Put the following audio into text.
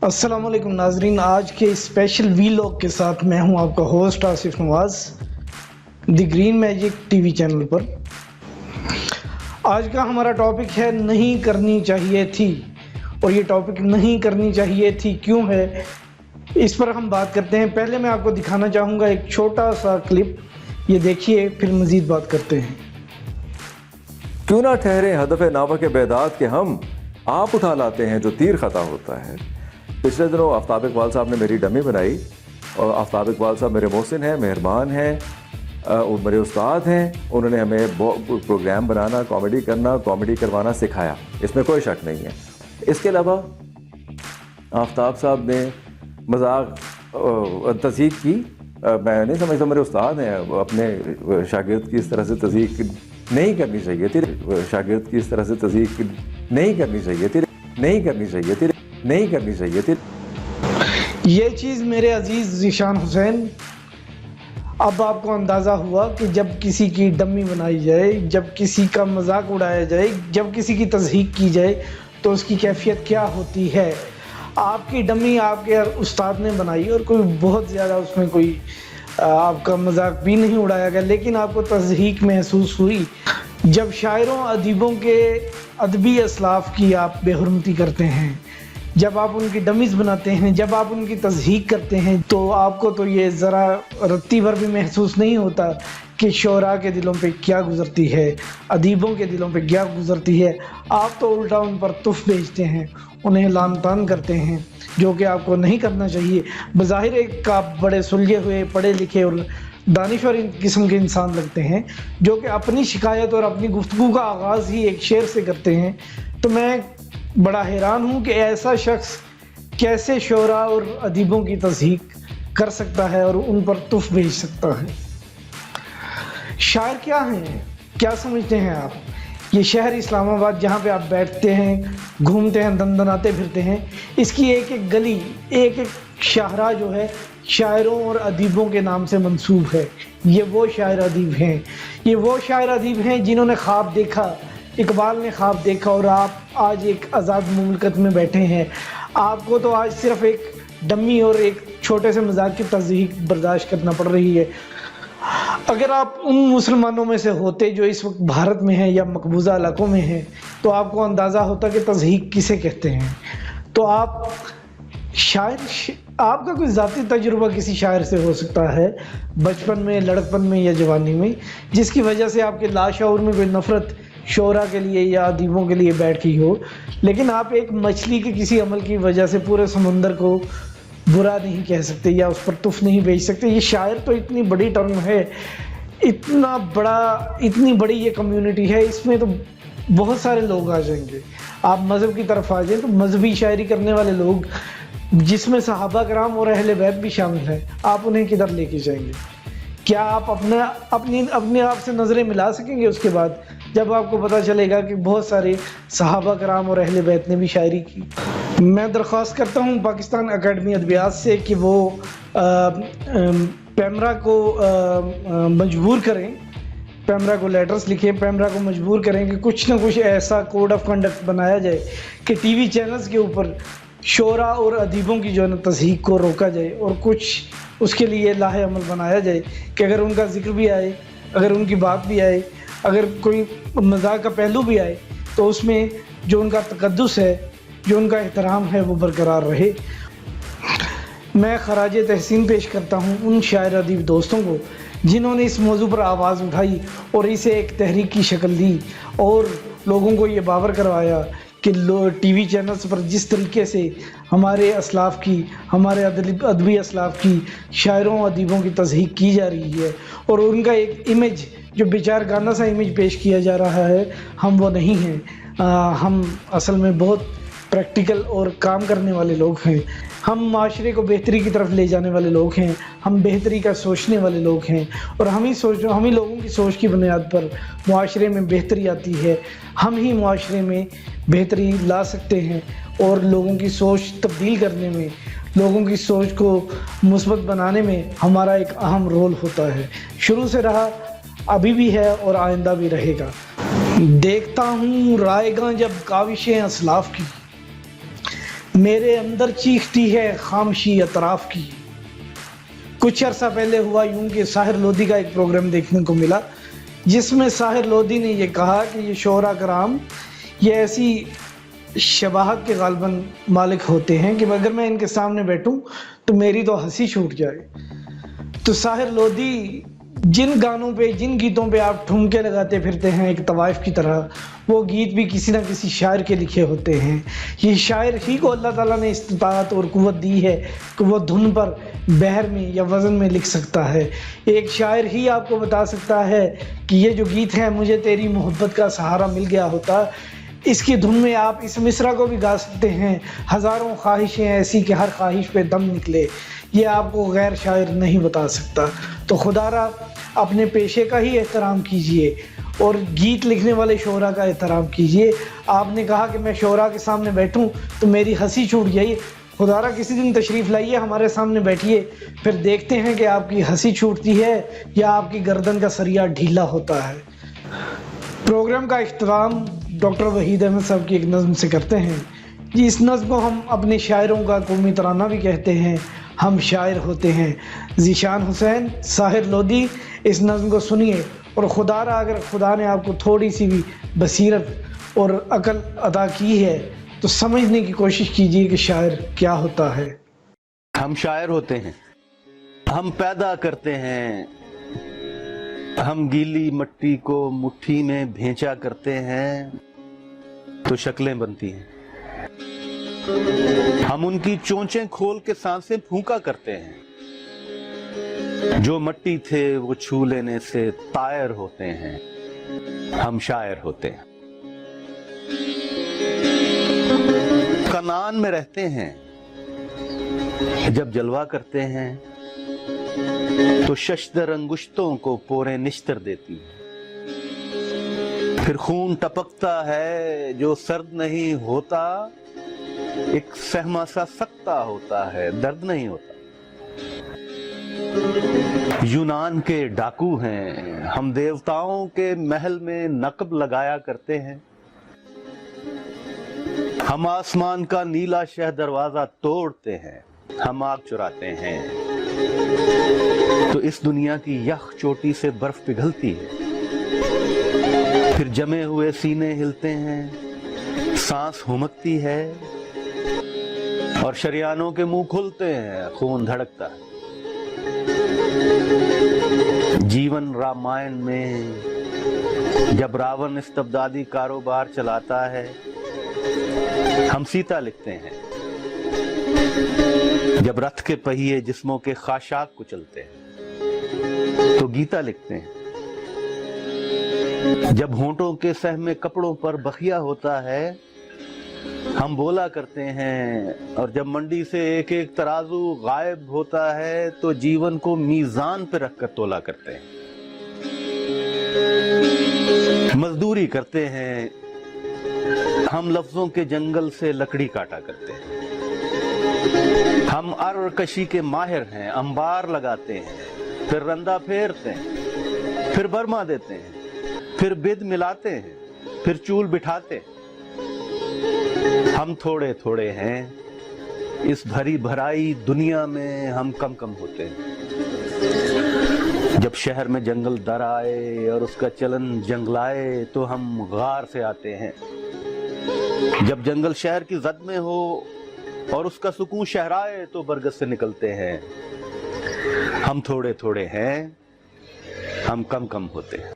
السلام علیکم ناظرین، آج کے اسپیشل ویلاگ کے ساتھ میں ہوں آپ کا host Asif Nawaz the green magic T V channel پر۔ آج کا ہمارا ٹاپک ہے نہیں کرنی چاہیے تھی، اور یہ ٹاپک نہیں کرنی چاہیے تھی کیوں ہے اس پر ہم بات کرتے ہیں۔ پہلے میں آپ کو دکھانا چاہوں گا ایک چھوٹا سا کلپ، یہ دیکھیے پھر مزید بات کرتے ہیں۔ کیوں نہ ٹھہرے ہدف ناوک بیداد کے ہم آپ اٹھا لاتے ہیں جو تیر خطا ہوتا ہے۔ پچھلے دنوں آفتاب اقبال صاحب نے میری ڈمی بنائی، اور آفتاب اقبال صاحب میرے محسن ہیں، مہربان ہیں، میرے استاد ہیں۔ انہوں نے ہمیں پروگرام بنانا، کامیڈی کرنا، کامیڈی کروانا سکھایا، اس میں کوئی شک نہیں ہے۔ اس کے علاوہ آفتاب صاحب نے مذاق تضحیک کی، میں نہیں سمجھتا میرے استاد ہیں، اپنے شاگرد کی اس طرح سے تضحیک نہیں کرنی چاہیے تھی، شاگرد کی اس طرح سے تضحیک نہیں کرنی چاہیے تھی، نہیں کرنی چاہیے تھی، نہیں کرنی چاہیے تھی۔ یہ چیز میرے عزیز ذیشان حسین، اب آپ کو اندازہ ہوا کہ جب کسی کی ڈمی بنائی جائے، جب کسی کا مذاق اڑایا جائے، جب کسی کی تضحیک کی جائے تو اس کی کیفیت کیا ہوتی ہے۔ آپ کی ڈمی آپ کے استاد نے بنائی اور کوئی بہت زیادہ اس میں کوئی آپ کا مذاق بھی نہیں اڑایا گیا، لیکن آپ کو تضحیک محسوس ہوئی۔ جب شاعروں ادیبوں کے ادبی اسلاف کی آپ بے حرمتی کرتے ہیں، جب آپ ان کی ڈمیز بناتے ہیں، جب آپ ان کی تضحیک کرتے ہیں، تو آپ کو تو یہ ذرا رتی بھر بھی محسوس نہیں ہوتا کہ شعراء کے دلوں پہ کیا گزرتی ہے، ادیبوں کے دلوں پہ کیا گزرتی ہے۔ آپ تو الٹا ان پر تف بھیجتے ہیں، انہیں لعن طعن کرتے ہیں، جو کہ آپ کو نہیں کرنا چاہیے۔ بظاہر ایک آپ بڑے سلجھے ہوئے، پڑھے لکھے اور دانشور قسم کے انسان لگتے ہیں، جو کہ اپنی شکایت اور اپنی گفتگو کا آغاز ہی ایک شعر سے کرتے ہیں۔ تو میں بڑا حیران ہوں کہ ایسا شخص کیسے شعراء اور ادیبوں کی تضحیک کر سکتا ہے اور ان پر تف بھیج سکتا ہے۔ شاعر کیا ہیں، کیا سمجھتے ہیں آپ؟ یہ شہر اسلام آباد جہاں پہ آپ بیٹھتے ہیں، گھومتے ہیں، دندناتے پھرتے ہیں، اس کی ایک ایک گلی، ایک ایک شاہراہ جو ہے شاعروں اور ادیبوں کے نام سے منسوب ہے۔ یہ وہ شاعر ادیب ہیں، یہ وہ شاعر ادیب ہیں جنہوں نے خواب دیکھا، اقبال نے خواب دیکھا، اور آپ آج ایک آزاد مملکت میں بیٹھے ہیں۔ آپ کو تو آج صرف ایک ڈمی اور ایک چھوٹے سے مذاق کی تضحیک برداشت کرنا پڑ رہی ہے۔ اگر آپ ان مسلمانوں میں سے ہوتے جو اس وقت بھارت میں ہیں یا مقبوضہ علاقوں میں ہیں، تو آپ کو اندازہ ہوتا کہ تضحیک کسے کہتے ہیں۔ تو آپ کا کوئی ذاتی تجربہ کسی شاعر سے ہو سکتا ہے، بچپن میں، لڑکپن میں یا جوانی میں، جس کی وجہ سے آپ کے لاشعور میں کوئی نفرت شعراء کے لیے یا ادیبوں کے لیے بیٹھ گئی ہو، لیکن آپ ایک مچھلی کے کسی عمل کی وجہ سے پورے سمندر کو برا نہیں کہہ سکتے یا اس پر تف نہیں بھیج سکتے۔ یہ شاعر تو اتنی بڑی ٹرم ہے، اتنی بڑی یہ کمیونٹی ہے، اس میں تو بہت سارے لوگ آ جائیں گے۔ آپ مذہب کی طرف آ جائیں تو مذہبی شاعری کرنے والے لوگ، جس میں صحابہ کرام اور اہل بیت بھی شامل ہیں، آپ انہیں کدھر لے کے جائیں گے؟ کیا آپ اپنے آپ سے نظریں ملا سکیں گے اس کے بعد، جب آپ کو پتہ چلے گا کہ بہت سارے صحابہ کرام اور اہل بیت نے بھی شاعری کی؟ میں درخواست کرتا ہوں پاکستان اکیڈمی ادبیات سے کہ وہ پیمرا کو مجبور کریں، پیمرا کو لیٹرز لکھیں، پیمرا کو مجبور کریں کہ کچھ نہ کچھ ایسا کوڈ آف کنڈکٹ بنایا جائے کہ ٹی وی چینلز کے اوپر شعراء اور ادیبوں کی جو ہے نا تضحیک کو روکا جائے، اور کچھ اس کے لیے لاہ عمل بنایا جائے کہ اگر ان کا ذکر بھی آئے، اگر ان کی بات بھی آئے، اگر کوئی مذاق کا پہلو بھی آئے، تو اس میں جو ان کا تقدس ہے، جو ان کا احترام ہے، وہ برقرار رہے۔ میں خراج تحسین پیش کرتا ہوں ان شاعر ادیب دوستوں کو جنہوں نے اس موضوع پر آواز اٹھائی اور اسے ایک تحریک کی شکل دی، اور لوگوں کو یہ باور کروایا کہ ٹی وی چینلز پر جس طریقے سے ہمارے اسلاف کی، ہمارے ادبی اسلاف کی شاعروں ادیبوں کی تضحیک کی جا رہی ہے، اور ان کا ایک امیج جو بیچار گانا سا امیج پیش کیا جا رہا ہے، ہم وہ نہیں ہیں۔ ہم اصل میں بہت پریکٹیکل اور کام کرنے والے لوگ ہیں، ہم معاشرے کو بہتری کی طرف لے جانے والے لوگ ہیں، ہم بہتری کا سوچنے والے لوگ ہیں، اور ہم ہی لوگوں کی سوچ کی بنیاد پر معاشرے میں بہتری آتی ہے، ہم ہی معاشرے میں بہتری لا سکتے ہیں، اور لوگوں کی سوچ تبدیل کرنے میں، لوگوں کی سوچ کو مثبت بنانے میں ہمارا ایک اہم رول ہوتا ہے۔ شروع سے رہا، ابھی بھی ہے، اور آئندہ بھی رہے گا۔ دیکھتا ہوں رائے گاں جب کاوشیں اسلاف کی، میرے اندر چیختی ہے خاموشی اطراف کی. کچھ عرصہ پہلے ہوا یوں کہ ساحر لودھی کا ایک پروگرام دیکھنے کو ملا جس میں ساحر لودھی نے یہ کہا کہ یہ شعراء کرام یہ ایسی شباہت کے غالباً مالک ہوتے ہیں کہ اگر میں ان کے سامنے بیٹھوں تو میری تو ہنسی چھوٹ جائے. تو ساحر لودھی جن گانوں پہ جن گیتوں پہ آپ ٹھمکے لگاتے پھرتے ہیں ایک طوائف کی طرح، وہ گیت بھی کسی نہ کسی شاعر کے لکھے ہوتے ہیں. یہ شاعر ہی کو اللہ تعالیٰ نے استطاعت اور قوت دی ہے کہ وہ دھن پر بحر میں یا وزن میں لکھ سکتا ہے. ایک شاعر ہی آپ کو بتا سکتا ہے کہ یہ جو گیت ہے مجھے تیری محبت کا سہارا مل گیا ہوتا، اس کی دھن میں آپ اس مصرع کو بھی گا سکتے ہیں، ہزاروں خواہشیں ایسی کہ ہر خواہش پہ دم نکلے. یہ آپ کو غیر شاعر نہیں بتا سکتا. تو خدا را اپنے پیشے کا ہی احترام کیجئے اور گیت لکھنے والے شعراء کا احترام کیجئے. آپ نے کہا کہ میں شعراء کے سامنے بیٹھوں تو میری ہنسی چھوٹ جائے. خدا را کسی دن تشریف لائیے، ہمارے سامنے بیٹھیے، پھر دیکھتے ہیں کہ آپ کی ہنسی چھوٹتی ہے یا آپ کی گردن کا سریا ڈھیلا ہوتا ہے. پروگرام کا اختتام ڈاکٹر وحید احمد صاحب کی ایک نظم سے کرتے ہیں. جی اس نظم کو ہم اپنے شاعروں کا قومی ترانہ بھی کہتے ہیں، ہم شاعر ہوتے ہیں. ذیشان حسین، ساحر لودھی، اس نظم کو سنیے اور خدا را اگر خدا نے آپ کو تھوڑی سی بھی بصیرت اور عقل عطا کی ہے تو سمجھنے کی کوشش کیجیے کہ شاعر کیا ہوتا ہے. ہم شاعر ہوتے ہیں، ہم پیدا کرتے ہیں، ہم گیلی مٹی کو مٹھی میں بھینچا کرتے ہیں تو شکلیں بنتی ہیں. ہم ان کی چونچیں کھول کے سانسیں پھونکا کرتے ہیں. جو مٹی تھے وہ چھو لینے سے طائر ہوتے ہیں. ہم شاعر ہوتے ہیں. کنعان میں رہتے ہیں، جب جلوہ کرتے ہیں تو ششدر انگشتوں کو پورے نشتر دیتی ہیں. پھر خون ٹپکتا ہے جو سرد نہیں ہوتا، ایک سہما سا سکتا ہوتا ہے، درد نہیں ہوتا. یونان کے ڈاکو ہیں، ہم دیوتاؤں کے محل میں نقب لگایا کرتے ہیں. ہم آسمان کا نیلا شہ دروازہ توڑتے ہیں، ہم آگ چراتے ہیں تو اس دنیا کی یخ چوٹی سے برف پگھلتی ہے. پھر جمے ہوئے سینے ہلتے ہیں، سانس ہمکتی ہے اور شریانوں کے منہ کھلتے ہیں، خون دھڑکتا ہے. جیون رامائن میں جب راون استبدادی کاروبار چلاتا ہے ہم سیتا لکھتے ہیں. جب رتھ کے پہیے جسموں کے خاشاک کچلتے ہیں تو گیتا لکھتے ہیں. جب ہونٹوں کے سہمے کپڑوں پر بخیا ہوتا ہے ہم بولا کرتے ہیں، اور جب منڈی سے ایک ایک ترازو غائب ہوتا ہے تو جیون کو میزان پہ رکھ کر تولا کرتے ہیں. مزدوری کرتے ہیں، ہم لفظوں کے جنگل سے لکڑی کاٹا کرتے ہیں. ہم ار کشی کے ماہر ہیں، انبار لگاتے ہیں، پھر رندہ پھیرتے ہیں، پھر برما دیتے ہیں، پھر بد ملاتے ہیں، پھر چول بٹھاتے ہیں. ہم تھوڑے تھوڑے ہیں، اس بھری بھرائی دنیا میں ہم کم کم ہوتے ہیں. جب شہر میں جنگل در آئے اور اس کا چلن جنگلائے تو ہم غار سے آتے ہیں. جب جنگل شہر کی زد میں ہو اور اس کا سکون شہرائے تو برگد سے نکلتے ہیں. ہم تھوڑے تھوڑے ہیں، ہم کم کم ہوتے ہیں.